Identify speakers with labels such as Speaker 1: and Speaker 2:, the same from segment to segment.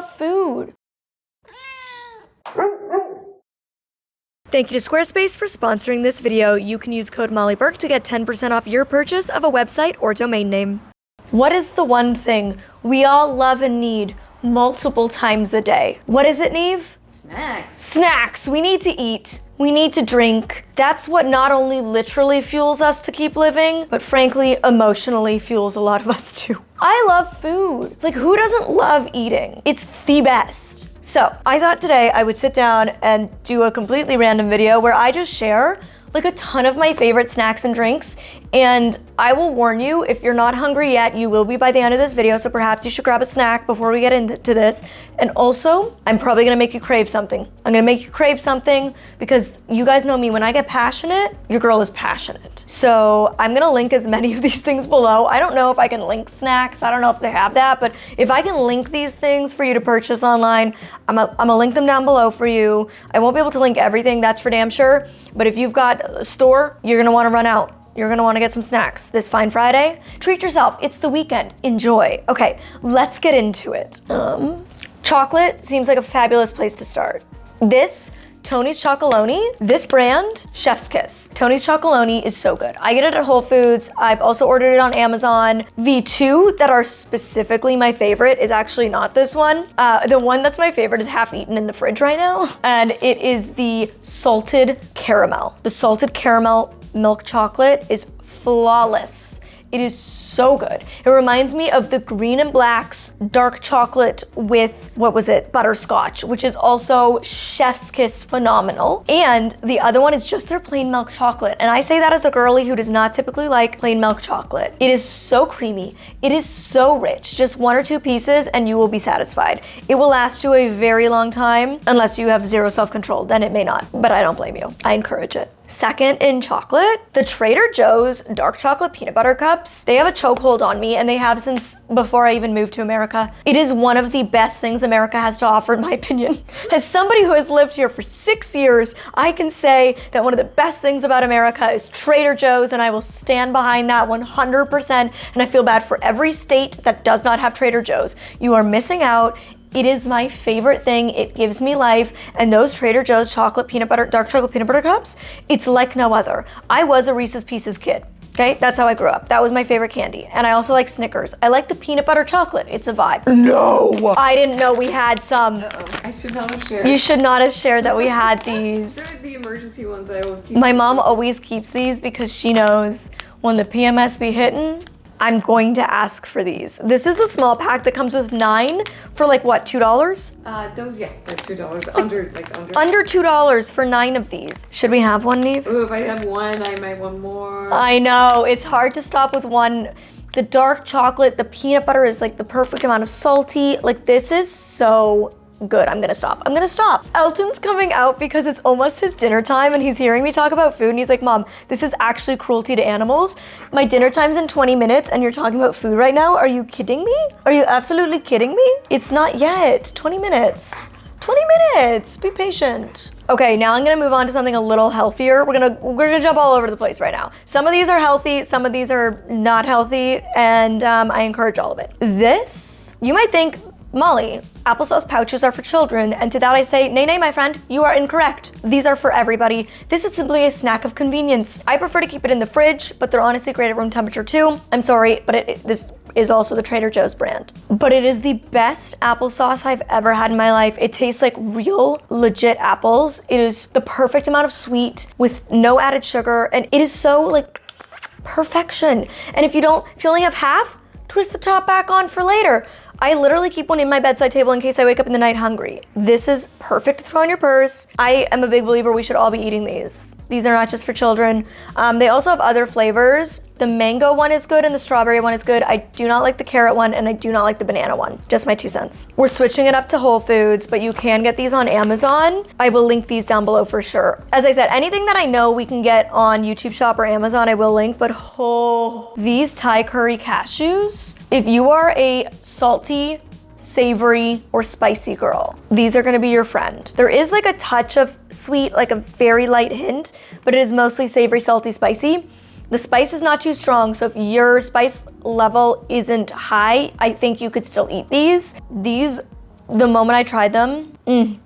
Speaker 1: love food. Thank you to Squarespace for sponsoring this video. You can use code Molly Burke to get 10% off your purchase of a website or domain name. What is the one thing we all love and need multiple times a day? What is it, Neve?
Speaker 2: Snacks.
Speaker 1: Snacks. We need to eat. We need to drink. That's what not only literally fuels us to keep living, but frankly, emotionally fuels a lot of us too. I love food. Like, who doesn't love eating? It's the best. So I thought today I would sit down and do a completely random video where I just share like a ton of my favorite snacks and drinks. And I will warn you, if you're not hungry yet, you will be by the end of this video, so perhaps you should grab a snack before we get into this. And also, I'm probably gonna make you crave something. I'm gonna make you crave something because you guys know me, when I get passionate, your girl is passionate. So I'm gonna link as many of these things below. I don't know if I can link snacks, I don't know if they have that, but if I can link these things for you to purchase online, I'm gonna link them down below for you. I won't be able to link everything, that's for damn sure, but if you've got a store, you're gonna wanna run out. You're gonna wanna get some snacks this fine Friday. Treat yourself, it's the weekend, enjoy. Okay, let's get into it. Chocolate seems like a fabulous place to start. This, Tony's Chocolonely, this brand, Chef's Kiss. Tony's Chocolonely is so good. I get it at Whole Foods. I've also ordered it on Amazon. The two that are specifically my favorite is actually not this one. The one that's my favorite is half eaten in the fridge right now. And it is the salted caramel. The salted caramel milk chocolate is flawless. It is so good. It reminds me of the Green and Black's dark chocolate with, what was it, butterscotch, which is also Chef's Kiss phenomenal. And the other one is just their plain milk chocolate. And I say that as a girly who does not typically like plain milk chocolate. It is so creamy. It is so rich. Just one or two pieces and you will be satisfied. It will last you a very long time unless you have zero self-control, then it may not. But I don't blame you. I encourage it. Second in chocolate, the Trader Joe's dark chocolate peanut butter cups. They have a chokehold on me and they have since before I even moved to America. It is one of the best things America has to offer in my opinion. As somebody who has lived here for 6 years, I can say that one of the best things about America is Trader Joe's and I will stand behind that 100%. And I feel bad for every state that does not have Trader Joe's. You are missing out. It is my favorite thing. It gives me life. And those Trader Joe's dark chocolate peanut butter cups, it's like no other. I was a Reese's Pieces kid. Okay, that's how I grew up. That was my favorite candy. And I also like Snickers. I like the peanut butter chocolate. It's a vibe.
Speaker 3: No!
Speaker 1: I didn't know we had some.
Speaker 2: Uh-oh. I should not have shared.
Speaker 1: You should not have shared that we had these.
Speaker 2: They're the emergency ones I always keep.
Speaker 1: My mom always keeps these because she knows when the PMS be hitting, I'm going to ask for these. This is the small pack that comes with 9 for like what, $2?
Speaker 2: Those, yeah, like $2. Under.
Speaker 1: Under $2 for 9 of these. Should we have one, Neve?
Speaker 2: Ooh, if I have one, I might want more.
Speaker 1: I know, it's hard to stop with one. The dark chocolate, the peanut butter is like the perfect amount of salty. Like this is so good. I'm gonna stop. Elton's coming out because it's almost his dinner time and he's hearing me talk about food and he's like, Mom, this is actually cruelty to animals. My dinner time's in 20 minutes and you're talking about food right now? Are you kidding me? Are you absolutely kidding me? It's not yet. 20 minutes. 20 minutes. Be patient. Okay, now I'm gonna move on to something a little healthier. We're gonna jump all over the place right now. Some of these are healthy, some of these are not healthy, and I encourage all of it. This, you might think, Molly, applesauce pouches are for children, and to that I say, nay, my friend, you are incorrect. These are for everybody. This is simply a snack of convenience. I prefer to keep it in the fridge, but they're honestly great at room temperature too. I'm sorry, but this is also the Trader Joe's brand. But it is the best applesauce I've ever had in my life. It tastes like real, legit apples. It is the perfect amount of sweet with no added sugar, and it is so like perfection. And if you only have half, twist the top back on for later. I literally keep one in my bedside table in case I wake up in the night hungry. This is perfect to throw in your purse. I am a big believer we should all be eating these. These are not just for children. They also have other flavors. The mango one is good and the strawberry one is good. I do not like the carrot one and I do not like the banana one. Just my 2 cents. We're switching it up to Whole Foods, but you can get these on Amazon. I will link these down below for sure. As I said, anything that I know we can get on YouTube Shop or Amazon, I will link, but these Thai curry cashews, if you are a salty, savory, or spicy girl, these are gonna be your friend. There is like a touch of sweet, like a very light hint, but it is mostly savory, salty, spicy. The spice is not too strong, so if your spice level isn't high, I think you could still eat these. These the moment I tried them,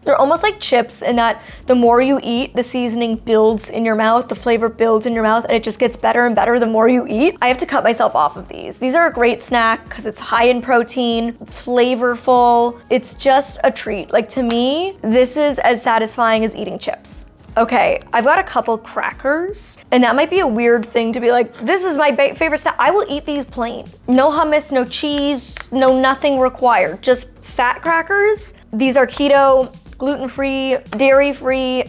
Speaker 1: they're almost like chips in that the more you eat, the seasoning builds in your mouth, the flavor builds in your mouth, and it just gets better and better the more you eat. I have to cut myself off of these. These are a great snack because it's high in protein, flavorful. It's just a treat. Like to me, this is as satisfying as eating chips. Okay, I've got a couple crackers, and that might be a weird thing to be like, this is my favorite snack. I will eat these plain. No hummus, no cheese, no nothing required, just fat crackers. These are keto, gluten-free, dairy-free.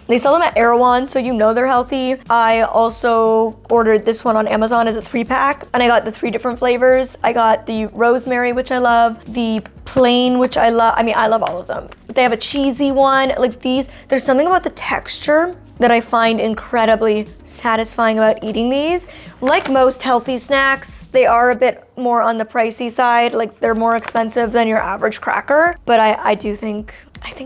Speaker 1: They sell them at Erewhon, so you know they're healthy. I also ordered this one on Amazon as a 3-pack, and I got the 3 different flavors. I got the rosemary, which I love, the plain, which I love. I mean, I love all of them. But they have a cheesy one. Like these, there's something about the texture that I find incredibly satisfying about eating these. Like most healthy snacks, they are a bit more on the pricey side. Like they're more expensive than your average cracker, but I think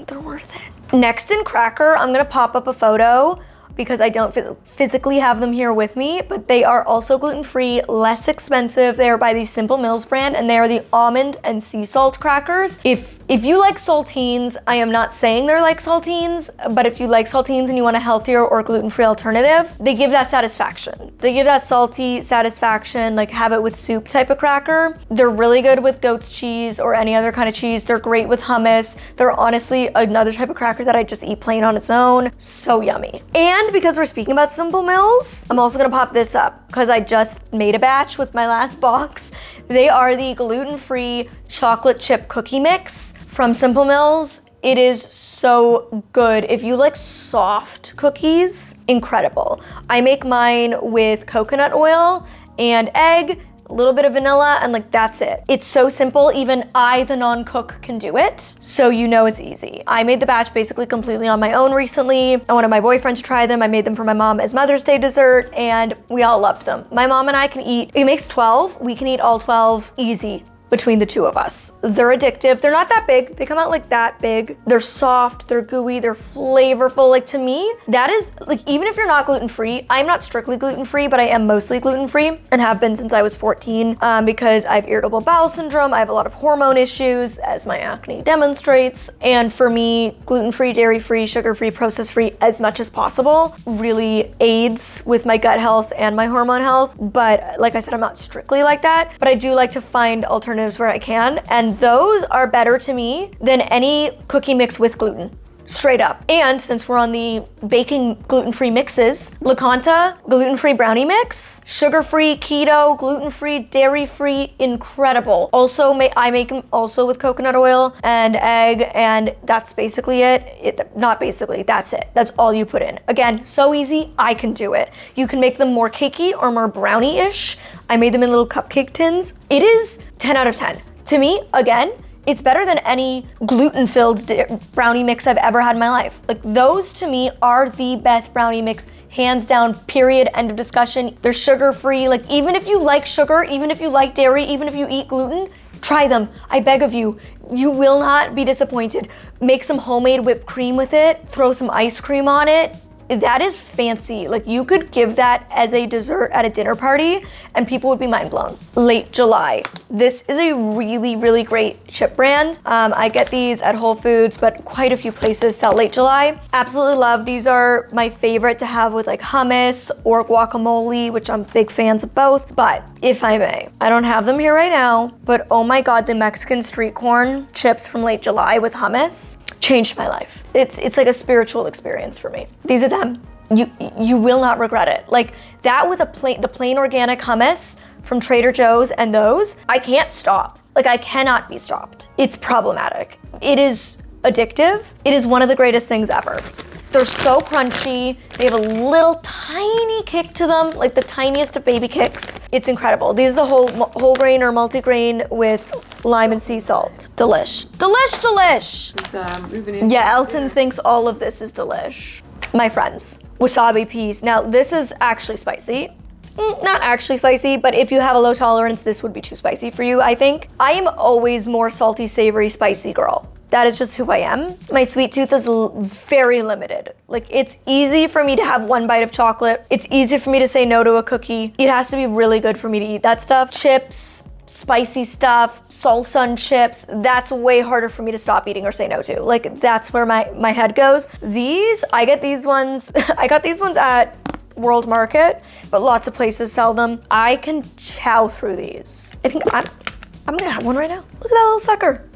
Speaker 1: they're worth it. Next in cracker, I'm gonna pop up a photo because I don't physically have them here with me, but they are also gluten-free, less expensive. They are by the Simple Mills brand, and they are the almond and sea salt crackers. If you like saltines, I am not saying they're like saltines, but if you like saltines and you want a healthier or gluten-free alternative, they give that satisfaction. They give that salty satisfaction, like have it with soup type of cracker. They're really good with goat's cheese or any other kind of cheese. They're great with hummus. They're honestly another type of cracker that I just eat plain on its own. So yummy. And because we're speaking about Simple Mills, I'm also gonna pop this up because I just made a batch with my last box. They are the gluten-free chocolate chip cookie mix from Simple Mills. It is so good. If you like soft cookies, incredible. I make mine with coconut oil and egg, a little bit of vanilla, and like that's it. It's so simple, even I, the non-cook, can do it. So you know it's easy. I made the batch basically completely on my own recently. I wanted my boyfriend to try them. I made them for my mom as Mother's Day dessert, and we all loved them. My mom and I can eat, it makes 12. We can eat all 12 easy between the two of us. They're addictive. They're not that big. They come out like that big. They're soft, they're gooey, they're flavorful. Like to me, that is like, even if you're not gluten-free, I'm not strictly gluten-free, but I am mostly gluten-free and have been since I was 14 because I have irritable bowel syndrome. I have a lot of hormone issues as my acne demonstrates. And for me, gluten-free, dairy-free, sugar-free, processed-free as much as possible really aids with my gut health and my hormone health. But like I said, I'm not strictly like that, but I do like to find alternatives where I can, and those are better to me than any cookie mix with gluten. Straight up. And since we're on the baking gluten-free mixes, LaConta gluten-free brownie mix, sugar-free, keto, gluten-free, dairy-free, incredible. Also, I make them also with coconut oil and egg, and that's basically it. Not basically, that's it. That's all you put in. Again, so easy, I can do it. You can make them more cakey or more brownie-ish. I made them in little cupcake tins. It is 10 out of 10. To me, again, it's better than any gluten-filled brownie mix I've ever had in my life. Like those to me are the best brownie mix, hands down, period, end of discussion. They're sugar-free. Like even if you like sugar, even if you like dairy, even if you eat gluten, try them. I beg of you. You will not be disappointed. Make some homemade whipped cream with it, throw some ice cream on it. That is fancy. Like you could give that as a dessert at a dinner party and people would be mind blown. Late July. This is a really, really great chip brand. I get these at Whole Foods, but quite a few places sell Late July. Absolutely love. These are my favorite to have with like hummus or guacamole, which I'm big fans of both. But if I may, I don't have them here right now, but oh my God, the Mexican street corn chips from Late July with hummus changed my life. It's like a spiritual experience for me. These are them. You will not regret it. Like that with the plain organic hummus from Trader Joe's and those, I can't stop. Like I cannot be stopped. It's problematic. It is addictive. It is one of the greatest things ever. They're so crunchy. They have a little tiny kick to them, like the tiniest of baby kicks. It's incredible. These are the whole grain or multi-grain with lime and sea salt. Delish. Delish, delish. Yeah, Elton thinks all of this is delish. My friends, wasabi peas. Now this is actually spicy. Not actually spicy, but if you have a low tolerance, this would be too spicy for you, I think. I am always more salty, savory, spicy girl. That is just who I am. My sweet tooth is very limited. Like it's easy for me to have one bite of chocolate. It's easy for me to say no to a cookie. It has to be really good for me to eat that stuff. Chips, spicy stuff, salsa and chips, that's way harder for me to stop eating or say no to. Like, that's where my head goes. These, I get these ones, I got these ones at World Market, but lots of places sell them. I can chow through these. I think I'm gonna have one right now. Look at that little sucker.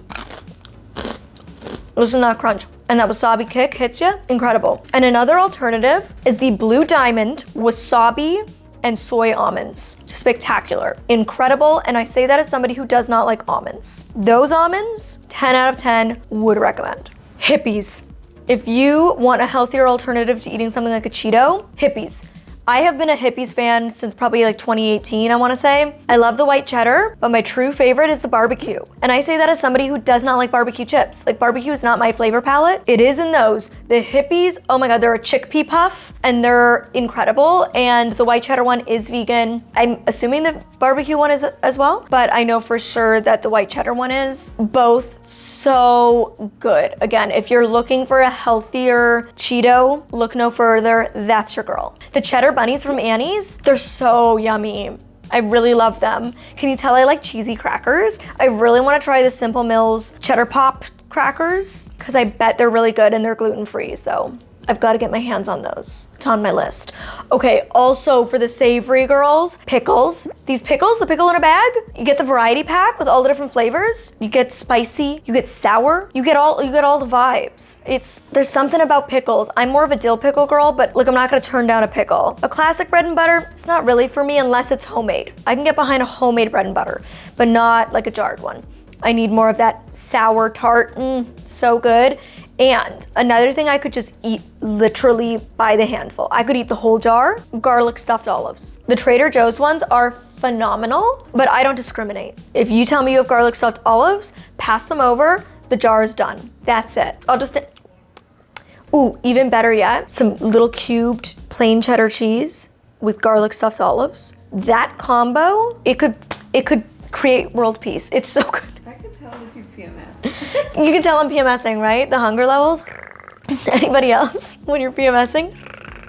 Speaker 1: Listen to that crunch. And that wasabi kick hits you, incredible. And another alternative is the Blue Diamond wasabi and soy almonds. Spectacular, incredible, and I say that as somebody who does not like almonds. Those almonds, 10 out of 10, would recommend. Hippies. If you want a healthier alternative to eating something like a Cheeto, Hippies. I have been a Hippies fan since probably like 2018, I wanna say. I love the white cheddar, but my true favorite is the barbecue. And I say that as somebody who does not like barbecue chips. Like, barbecue is not my flavor palette. It is in those. The Hippies, oh my God, they're a chickpea puff and they're incredible. And the white cheddar one is vegan. I'm assuming the barbecue one is as well, but I know for sure that the white cheddar one is. Both so good. Again, if you're looking for a healthier Cheeto, look no further, that's your girl. The cheddar bunnies from Annie's, they're so yummy. I really love them. Can you tell I like cheesy crackers? I really wanna try the Simple Mills cheddar pop crackers because I bet they're really good and they're gluten-free, so I've got to get my hands on those. It's on my list. Okay, also for the savory girls, pickles. These pickles, the pickle in a bag, you get the variety pack with all the different flavors. You get spicy, you get sour, you get all the vibes. There's something about pickles. I'm more of a dill pickle girl, but look, I'm not gonna turn down a pickle. A classic bread and butter, it's not really for me unless it's homemade. I can get behind a homemade bread and butter, but not like a jarred one. I need more of that sour tart, so good. And another thing I could just eat literally by the handful. I could eat the whole jar, garlic stuffed olives. The Trader Joe's ones are phenomenal, but I don't discriminate. If you tell me you have garlic stuffed olives, pass them over, the jar is done. That's it. Ooh, even better yet, some little cubed plain cheddar cheese with garlic stuffed olives. That combo, it could create world peace. It's so good.
Speaker 2: That you PMS.
Speaker 1: You can tell I'm PMSing, right? The hunger levels. Anybody else when you're PMSing?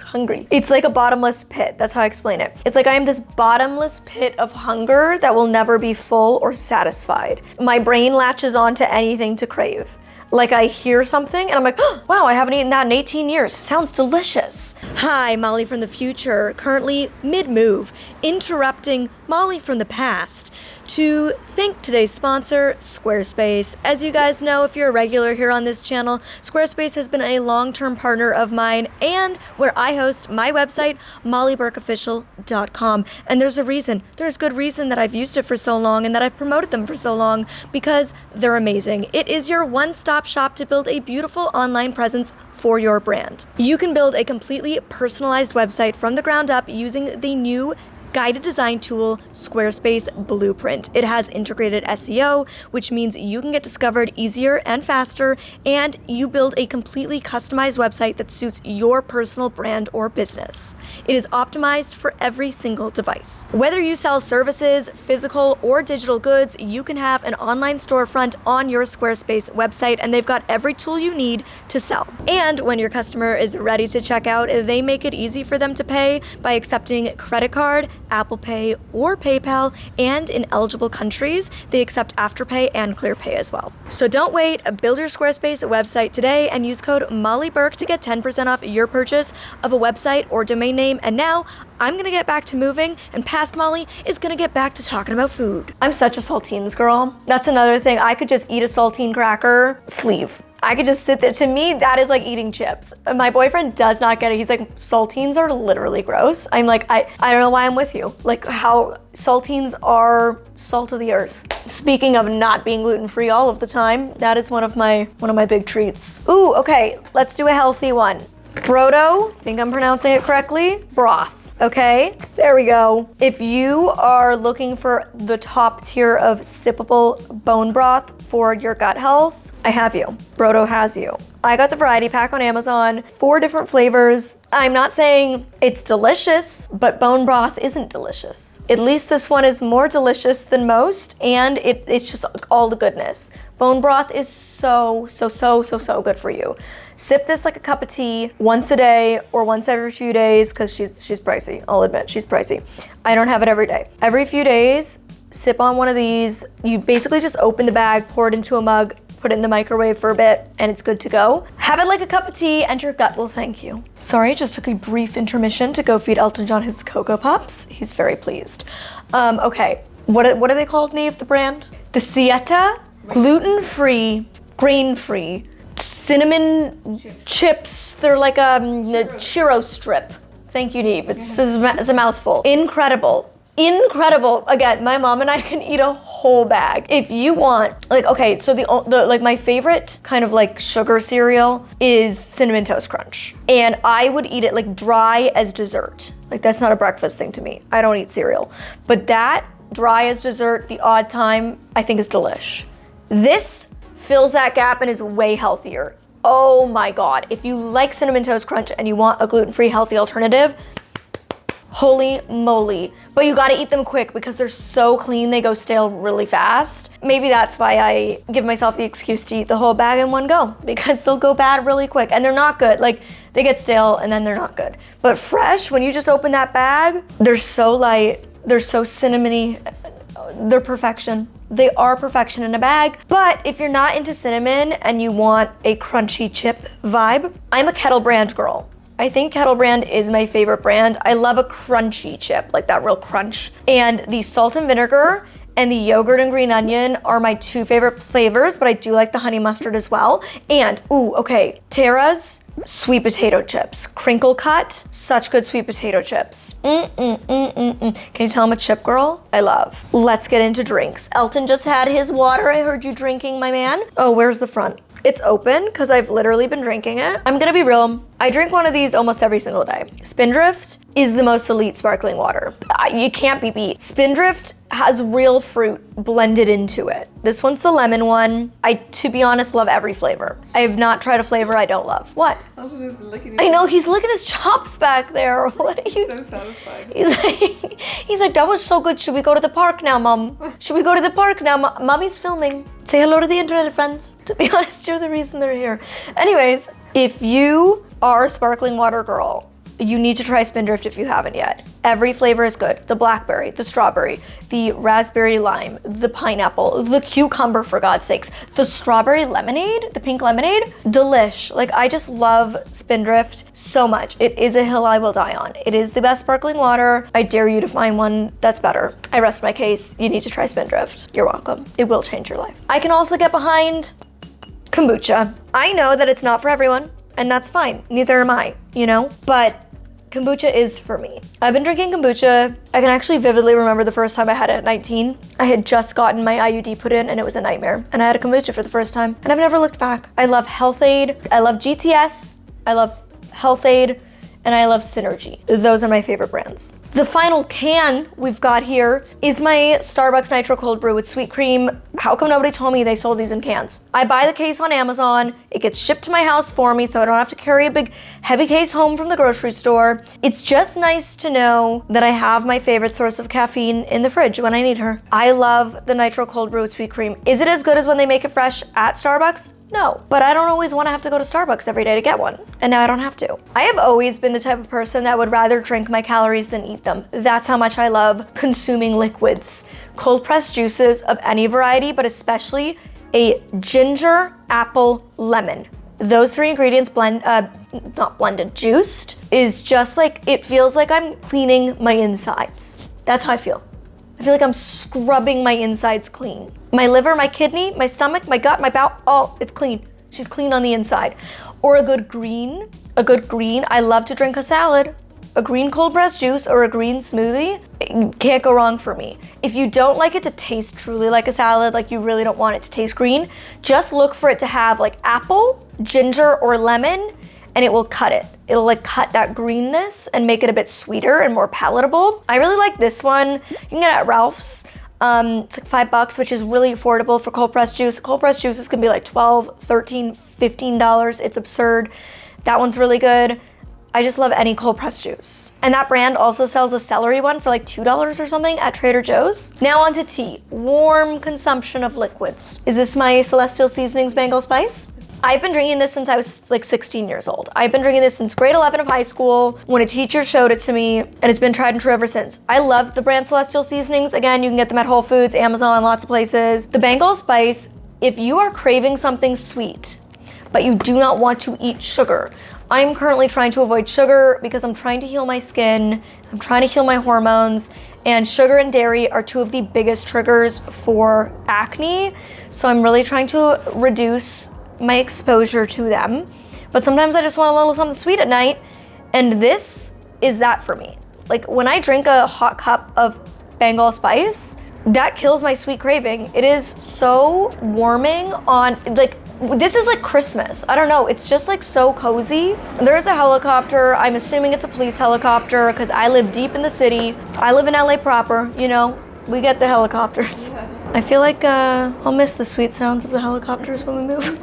Speaker 1: Hungry. It's like a bottomless pit. That's how I explain it. It's like I am this bottomless pit of hunger that will never be full or satisfied. My brain latches on to anything to crave. Like, I hear something and I'm like, oh, wow, I haven't eaten that in 18 years. Sounds delicious. Hi, Molly from the future, currently mid-move, interrupting Molly from the past to thank today's sponsor, Squarespace. As you guys know, if you're a regular here on this channel, Squarespace has been a long-term partner of mine and where I host my website, mollyburkeofficial.com. And there's a reason. There's good reason that I've used it for so long and that I've promoted them for so long because they're amazing. It is your one-stop shop to build a beautiful online presence for your brand. You can build a completely personalized website from the ground up using the new guided design tool, Squarespace Blueprint. It has integrated SEO, which means you can get discovered easier and faster, and you build a completely customized website that suits your personal brand or business. It is optimized for every single device. Whether you sell services, physical or digital goods, you can have an online storefront on your Squarespace website, and they've got every tool you need to sell. And when your customer is ready to check out, they make it easy for them to pay by accepting credit card, Apple Pay, or PayPal, and in eligible countries, they accept Afterpay and ClearPay as well. So don't wait, build your Squarespace website today and use code MollyBurke to get 10% off your purchase of a website or domain name. And now, I'm gonna get back to moving, and past Molly is gonna get back to talking about food. I'm such a saltines girl. That's another thing. I could just eat a saltine cracker sleeve. I could just sit there. To me, that is like eating chips. My boyfriend does not get it. He's like, saltines are literally gross. I'm like, I don't know why I'm with you. Like, how saltines are salt of the earth. Speaking of not being gluten-free all of the time, that is one of my big treats. Ooh, okay, let's do a healthy one. Brodo, I think I'm pronouncing it correctly, broth. Okay, there we go. If you are looking for the top tier of sippable bone broth for your gut health, I have you. Brodo has you. I got the variety pack on Amazon, 4 different flavors. I'm not saying it's delicious, but bone broth isn't delicious. At least this one is more delicious than most, and it's just all the goodness. Bone broth is so good for you. Sip this like a cup of tea once a day or once every few days, because she's pricey. I'll admit, she's pricey. I don't have it every day. Every few days, sip on one of these. You basically just open the bag, pour it into a mug, put it in the microwave for a bit, and it's good to go. Have it like a cup of tea, and your gut will thank you. Sorry, just took a brief intermission to go feed Elton John his Cocoa Puffs. He's very pleased. Okay, what are they called, Nave, the brand? The Sieta, gluten-free, grain-free, cinnamon chips. They're like a churro strip. Thank you, Neve. It's a mouthful. Incredible. Again, my mom and I can eat a whole bag. If you want, like, okay, so the like my favorite kind of like sugar cereal is Cinnamon Toast Crunch. And I would eat it like dry as dessert. Like, that's not a breakfast thing to me. I don't eat cereal. But that dry as dessert, the odd time, I think is delish. This fills that gap and is way healthier. Oh my God. If you like Cinnamon Toast Crunch and you want a gluten-free healthy alternative, holy moly. But you gotta eat them quick because they're so clean, they go stale really fast. Maybe that's why I give myself the excuse to eat the whole bag in one go, because they'll go bad really quick and they're not good. Like, they get stale and then they're not good. But fresh, when you just open that bag, they're so light, they're so cinnamony, they're perfection. They are perfection in a bag. But if you're not into cinnamon and you want a crunchy chip vibe, I'm a Kettle Brand girl. I think Kettle Brand is my favorite brand. I love a crunchy chip, like that real crunch. And the salt and vinegar and the yogurt and green onion are my two favorite flavors, but I do like the honey mustard as well. And, Terra's sweet potato chips. Crinkle cut, such good sweet potato chips. Can you tell I'm a chip girl? I love. Let's get into drinks. Elton just had his water. I heard you drinking, my man. Oh, where's the front? It's open because I've literally been drinking it. I'm gonna be real. I drink one of these almost every single day. Spindrift is the most elite sparkling water. You can't be beat. Spindrift has real fruit blended into it. This one's the lemon one. I, to be honest, love every flavor. I have not tried a flavor I don't love. What?
Speaker 2: Elton is licking
Speaker 1: I know, he's licking his chops back there. What are you?
Speaker 2: so satisfied.
Speaker 1: He's like, that was so good. Should we go to the park now, Mom? Should we go to the park now? Mommy's filming. Say hello to the internet, friends. To be honest, you're the reason they're here. Anyways, if you are a sparkling water girl, you need to try Spindrift if you haven't yet. Every flavor is good. The blackberry, the strawberry, the raspberry lime, the pineapple, the cucumber, for God's sakes, the strawberry lemonade, the pink lemonade, delish. Like, I just love Spindrift so much. It is a hill I will die on. It is the best sparkling water. I dare you to find one that's better. I rest my case. You need to try Spindrift. You're welcome. It will change your life. I can also get behind kombucha. I know that it's not for everyone, and that's fine. Neither am I, you know? But kombucha is for me. I've been drinking kombucha. I can actually vividly remember the first time I had it at 19. I had just gotten my IUD put in and it was a nightmare. And I had a kombucha for the first time and I've never looked back. I love Health-Ade. I love GTS. I love Health-Ade. And I love Synergy. Those are my favorite brands. The final can we've got here is my Starbucks Nitro Cold Brew with sweet cream. How come nobody told me they sold these in cans? I buy the case on Amazon. It gets shipped to my house for me so I don't have to carry a big heavy case home from the grocery store. It's just nice to know that I have my favorite source of caffeine in the fridge when I need her. I love the Nitro Cold Brew with sweet cream. Is it as good as when they make it fresh at Starbucks? No, but I don't always want to have to go to Starbucks every day to get one. And now I don't have to. I have always been the type of person that would rather drink my calories than eat them. That's how much I love consuming liquids. Cold pressed juices of any variety, but especially a ginger, apple, lemon. Those three ingredients not blended, juiced, is just like, it feels like I'm cleaning my insides. That's how I feel. I feel like I'm scrubbing my insides clean. My liver, my kidney, my stomach, my gut, my bowel, all, it's clean. She's clean on the inside. Or a good green. I love to drink a salad. A green cold pressed juice or a green smoothie, can't go wrong for me. If you don't like it to taste truly like a salad, like you really don't want it to taste green, just look for it to have like apple, ginger, or lemon, and it will cut it. It'll like cut that greenness and make it a bit sweeter and more palatable. I really like this one. You can get it at Ralph's. It's like $5, which is really affordable for cold pressed juice. Cold pressed juices can be like $12, $13, $15. It's absurd. That one's really good. I just love any cold pressed juice. And that brand also sells a celery one for like $2 or something at Trader Joe's. Now on to tea. Warm consumption of liquids. Is this my Celestial Seasonings Mango Spice? I've been drinking this since I was like 16 years old. I've been drinking this since grade 11 of high school when a teacher showed it to me, and it's been tried and true ever since. I love the brand Celestial Seasonings. Again, you can get them at Whole Foods, Amazon, lots of places. The Bengal Spice, if you are craving something sweet, but you do not want to eat sugar, I'm currently trying to avoid sugar because I'm trying to heal my skin, I'm trying to heal my hormones, and sugar and dairy are two of the biggest triggers for acne. So I'm really trying to reduce my exposure to them. But sometimes I just want a little something sweet at night, and this is that for me. Like when I drink a hot cup of Bengal Spice, that kills my sweet craving. It is so warming on, like, this is like Christmas. I don't know, it's just like so cozy. There's a helicopter. I'm assuming it's a police helicopter because I live deep in the city. I live in LA proper, you know, we get the helicopters. Yeah. I feel like I'll miss the sweet sounds of the helicopters when we move.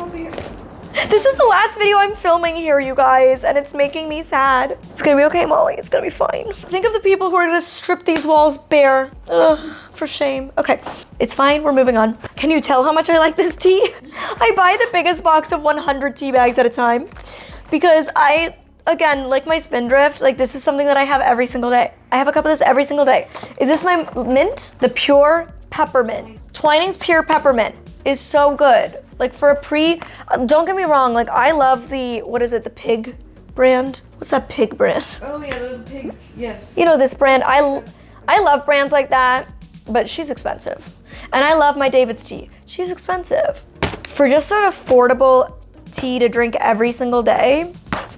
Speaker 1: This is the last video I'm filming here, you guys, and it's making me sad. It's gonna be okay, Molly, it's gonna be fine. Think of the people who are gonna strip these walls bare. Ugh, for shame. Okay, it's fine, we're moving on. Can you tell how much I like this tea? I buy the biggest box of 100 tea bags at a time because again, like my Spindrift, like this is something that I have every single day. I have a cup of this every single day. Is this my mint? The Pure Peppermint. Twinings Pure Peppermint is so good. Like for a don't get me wrong, like I love the, what is it, the Pig brand? What's that Pig brand?
Speaker 2: Oh yeah, the Pig, yes.
Speaker 1: You know this brand, I love brands like that, but she's expensive. And I love my David's tea, she's expensive. For just an affordable tea to drink every single day,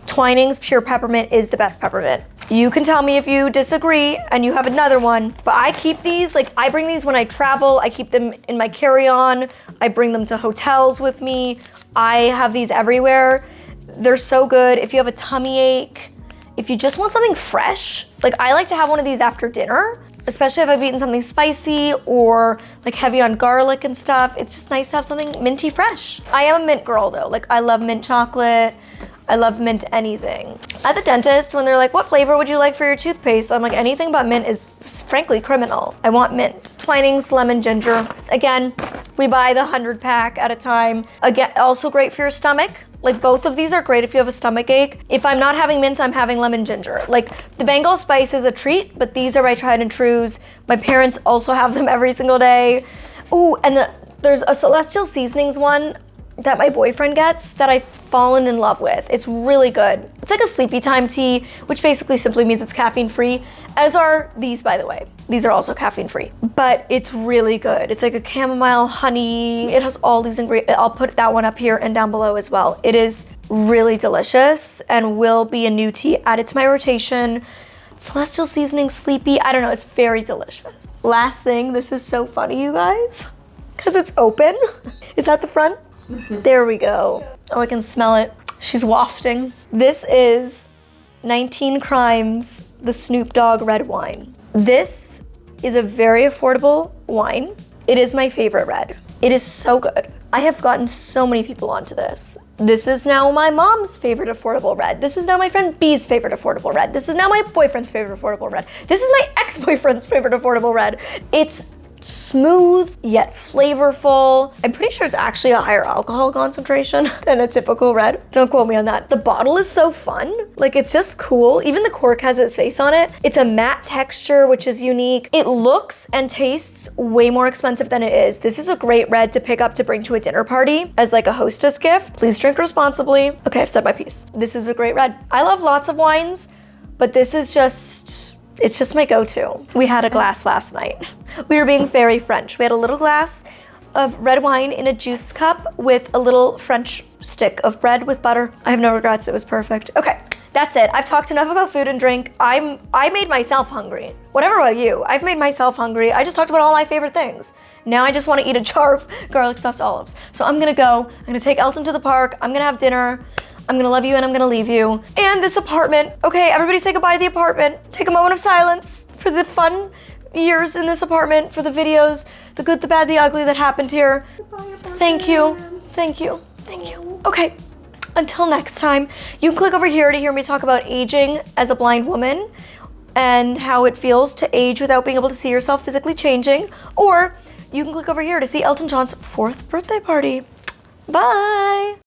Speaker 1: Twinings Pure Peppermint is the best peppermint. You can tell me if you disagree and you have another one, but I keep these, like I bring these when I travel, I keep them in my carry-on, I bring them to hotels with me, I have these everywhere. They're so good. If you have a tummy ache, if you just want something fresh, like I like to have one of these after dinner, especially if I've eaten something spicy or like heavy on garlic and stuff. It's just nice to have something minty fresh. I am a mint girl though, like I love mint chocolate, I love mint anything. At the dentist, when they're like, what flavor would you like for your toothpaste? I'm like, anything but mint is frankly criminal. I want mint. Twinings lemon ginger. Again, we buy the 100 pack at a time. Again, also great for your stomach. Like both of these are great if you have a stomach ache. If I'm not having mint, I'm having lemon ginger. Like the Bengal Spice is a treat, but these are my tried and trues. My parents also have them every single day. Ooh, and there's a Celestial Seasonings one that my boyfriend gets that I've fallen in love with. It's really good. It's like a sleepy time tea, which basically simply means it's caffeine free, as are these, by the way. These are also caffeine free, but it's really good. It's like a chamomile honey. It has all these ingredients. I'll put that one up here and down below as well. It is really delicious and will be a new tea added to my rotation. Celestial Seasoning Sleepy, I don't know, it's very delicious. Last thing, this is so funny, you guys, because it's open. Is that the front? There we go. Oh, I can smell it. She's wafting. This is 19 Crimes, the Snoop Dogg red wine. This is a very affordable wine. It is my favorite red. It is so good. I have gotten so many people onto this. This is now my mom's favorite affordable red. This is now my friend B's favorite affordable red. This is now my boyfriend's favorite affordable red. This is my ex-boyfriend's favorite affordable red. It's smooth yet flavorful. I'm pretty sure it's actually a higher alcohol concentration than a typical red. Don't quote me on that. The bottle is so fun. Like it's just cool. Even the cork has its face on it. It's a matte texture, which is unique. It looks and tastes way more expensive than it is. This is a great red to pick up to bring to a dinner party as like a hostess gift. Please drink responsibly. Okay, I've said my piece. This is a great red. I love lots of wines, but this is it's just my go-to. We had a glass last night. We were being very French. We had a little glass of red wine in a juice cup with a little French stick of bread with butter. I have no regrets, it was perfect. Okay, that's it. I've talked enough about food and drink. I made myself hungry. Whatever about you, I've made myself hungry. I just talked about all my favorite things. Now I just want to eat a jar of garlic stuffed olives. So I'm gonna go, I'm gonna take Elton to the park, I'm gonna have dinner, I'm gonna love you and I'm gonna leave you. And this apartment. Okay, everybody say goodbye to the apartment. Take a moment of silence for the fun years in this apartment, for the videos, the good, the bad, the ugly that happened here. Thank you, thank you, thank you. Okay, until next time, you can click over here to hear me talk about aging as a blind woman and how it feels to age without being able to see yourself physically changing. Or you can click over here to see Elton John's 4th birthday party. Bye.